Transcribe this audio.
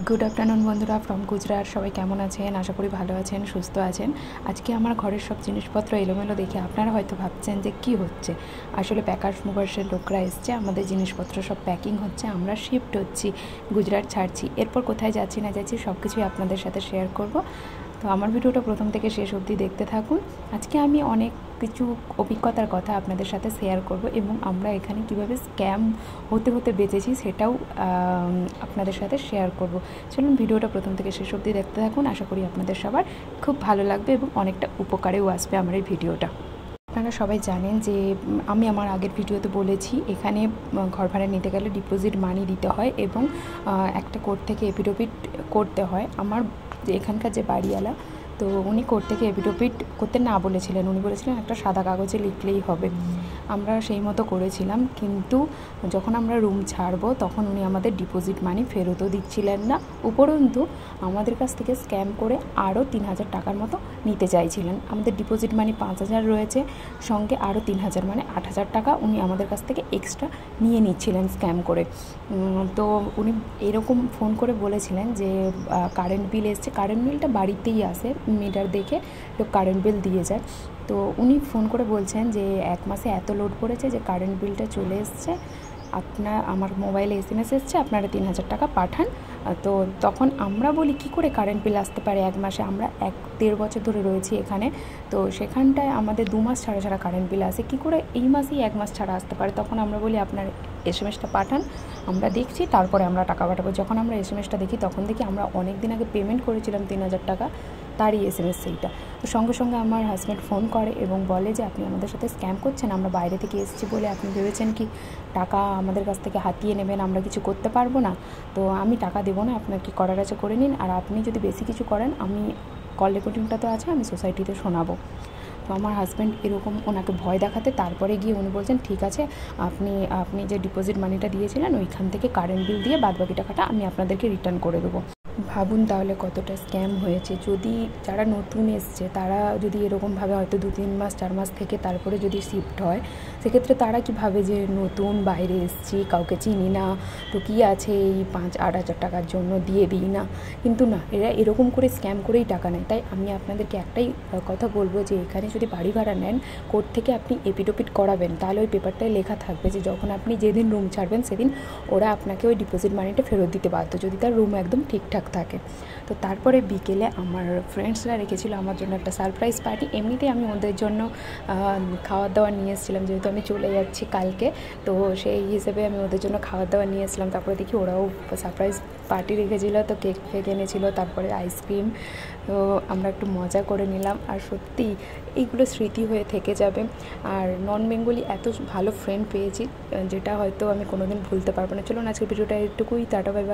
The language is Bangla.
গুড আফটারনুন বন্ধুরা ফ্রম গুজরাট। সবাই কেমন আছেন? আশা করি ভালো আছেন, সুস্থ আছেন। আজকে আমার ঘরের সব জিনিসপত্র এলোমেলো দেখে আপনারা হয়তো ভাবছেন যে কি হচ্ছে। আসলে প্যাকার্স মুভার্সের লোকরা এসছে, আমাদের জিনিসপত্র সব প্যাকিং হচ্ছে, আমরা শিফট হচ্ছি, গুজরাট ছাড়ছি। এরপর কোথায় যাচ্ছি না যাচ্ছি সব কিছুই আপনাদের সাথে শেয়ার করব। তো আমার ভিডিওটা প্রথম থেকে শেষ অবধি দেখতে থাকুন। আজকে আমি অনেক কিছু অভিজ্ঞতার কথা আপনাদের সাথে শেয়ার করব এবং আমরা এখানে কিভাবে স্ক্যাম হতে হতে বেঁচেছি সেটাও আপনাদের সাথে শেয়ার করব। চলুন ভিডিওটা প্রথম থেকে শেষ অবধি দেখতে থাকুন। আশা করি আপনাদের সবার খুব ভালো লাগবে এবং অনেকটা উপকারেও আসবে আমার এই ভিডিওটা। আপনারা সবাই জানেন যে আমি আমার আগের ভিডিওতে বলেছি এখানে ঘর ভাড়া নিতে গেলে ডিপোজিট মানি দিতে হয় এবং একটা কোর্ট থেকে এফিডেভিট করতে হয়। আমার এখানকার যে বাড়িওয়ালা, তো উনি কোর্ট থেকে এফিডেভিট করতে না বলেছিলেন, উনি বলেছিলেন একটা সাদা কাগজে লিখলেই হবে। আমরা সেই মতো করেছিলাম, কিন্তু যখন আমরা রুম ছাড়বো তখন উনি আমাদের ডিপোজিট মানি ফেরতও দিচ্ছিলেন না, উপরন্তু আমাদের কাছ থেকে স্ক্যাম করে আরও 3,000 টাকার মতো নিতে চাইছিলেন। আমাদের ডিপোজিট মানি 5,000 রয়েছে, সঙ্গে আরও 3,000 মানে 8,000 টাকা উনি আমাদের কাছ থেকে এক্সট্রা নিয়ে নিচ্ছিলেন স্ক্যাম করে। তো উনি এরকম ফোন করে বলেছিলেন যে কারেন্ট বিল এসছে, কারেন্ট বিলটা বাড়িতেই আসে, মিটার দেখে লোক কারেন্ট বিল দিয়ে যায়। তো উনি ফোন করে বলছেন যে 1 মাসে এত লোড পড়েছে যে কারেন্ট বিলটা চলে এসছে, আমার মোবাইলে SMS এসছে, আপনারা 3,000 টাকা পাঠান। তো তখন আমরা বলি কী করে কারেন্ট বিল আসতে পারে 1 মাসে, আমরা 1-1.5 বছর ধরে রয়েছি এখানে, তো সেখানটায় আমাদের 2 মাস ছাড়া ছাড়া কারেন্ট বিল আসে, কী করে এই মাসেই 1 মাস ছাড়া আসতে পারে। তখন আমরা বলি আপনার SMS-টা পাঠান, আমরা দেখছি, তারপরে আমরা টাকা পাঠাবো। যখন আমরা SMS-টা দেখি তখন দেখি আমরা অনেক দিন আগে পেমেন্ট করেছিলাম 3,000 টাকা, তারই SMS সেইটা। তো সঙ্গে সঙ্গে আমার হাজব্যান্ড ফোন করে এবং বলে যে আপনি আমাদের সাথে স্ক্যাম করছেন, আমরা বাইরে থেকে এসেছি বলে আপনি ভেবেছেন কি টাকা আমাদের কাছ থেকে হাতিয়ে নেবেন, আমরা কিছু করতে পারবো না। তো আমি টাকা দেবো না, আপনার কি করার আছে করে নিন, আর আপনি যদি বেশি কিছু করেন আমি কল রেকর্ডিংটা তো আছে, আমি সোসাইটিতে শোনাবো। তো আমার হাজব্যান্ড এরকম ওনাকে ভয় দেখাতে তারপরে গিয়ে উনি বলছেন ঠিক আছে, আপনি যে ডিপোজিট মানিটা দিয়েছিলেন ওইখান থেকে কারেন্ট বিল দিয়ে বাদবাকি টাকাটা আমি আপনাদেরকে রিটার্ন করে দেবো। ভাবুন তাহলে কতটা স্ক্যাম হয়েছে। যদি যারা নতুন এসছে তারা যদি এরকমভাবে হয়তো 2-3 মাস 4 মাস থেকে তারপরে যদি শিফট হয়, সেক্ষেত্রে তারা কি ভাবে যে নতুন বাইরে এসছি, কাউকে চিনি না, তো কী আছে এই 5-8 হাজার টাকার জন্য দিয়ে দিই না। কিন্তু না, এরা এরকম করে স্ক্যাম করেই টাকা নেয়। তাই আমি আপনাদেরকে একটাই কথা বলবো যে এখানে যদি বাড়ি ভাড়া নেন, কোর্ট থেকে আপনি এপিডোপিট করাবেন, তাহলে ওই পেপারটায় লেখা থাকবে যে যখন আপনি যেদিন রুম ছাড়বেন সেদিন ওরা আপনাকে ওই ডিপোজিট মানিটা ফেরত দিতে বাধ্য, যদি তার রুম একদম ঠিকঠাক থাকে। তো তারপরে বিকেলে আমার ফ্রেন্ডসরা রেখেছিল আমার জন্য একটা সারপ্রাইজ পার্টি। এমনিতেই আমি ওদের জন্য খাবার দাবার নিয়ে এসেছিলাম, যেহেতু আমি চলে যাচ্ছি কালকে, তো সেই হিসেবে আমি ওদের জন্য খাবার দাবার নিয়ে এসেছিলাম। তারপরে দেখি ওরাও সারপ্রাইজ পার্টি রেখেছিলো, তো কেক ফেক এনেছিলো, তারপরে আইসক্রিম। তো আমরা একটু মজা করে নিলাম, আর সত্যি এইগুলো স্মৃতি হয়ে থেকে যাবে। আর নন বেঙ্গলি এত ভালো ফ্রেন্ড পেয়েছি যেটা হয়তো আমি কোনোদিন ভুলতে পারবো না। চলুন আজকের ভিডিওটা একটুকুই, টাটা বাই বাই।